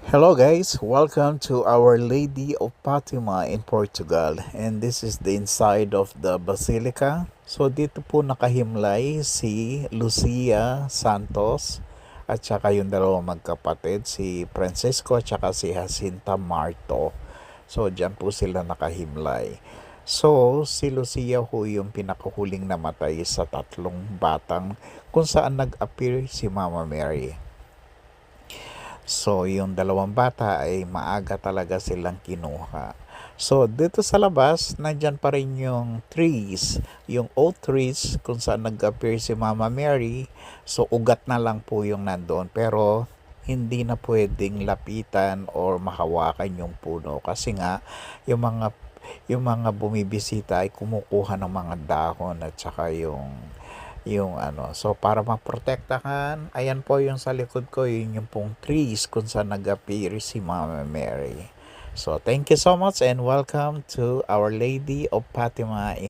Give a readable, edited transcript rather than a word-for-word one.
Hello guys, welcome to Our Lady of Fatima in Portugal, and this is the inside of the Basilica. So dito po nakahimlay si Lucia Santos at saka yung dalawang magkapatid, si Francisco at saka si Jacinta Marto. So diyan po sila nakahimlay. So si Lucia ho yung pinakahuling namatay sa tatlong batang kung saan nag-appear si Mama Mary. So, yung dalawang bata ay maaga talaga silang kinuha. So, dito sa labas, nandyan pa rin yung trees, yung oak trees kung saan nag-appear si Mama Mary. So, ugat na lang po yung nandoon. Pero, hindi na pwedeng lapitan or mahawakan yung puno kasi nga yung mga bumibisita ay kumukuha ng mga dahon at saka yung ano. So, para maprotektahan, ayan po yung sa likod ko, yun yung pong trees kung saan nag-appear si Mama Mary. So, thank you so much and welcome to Our Lady of Fatima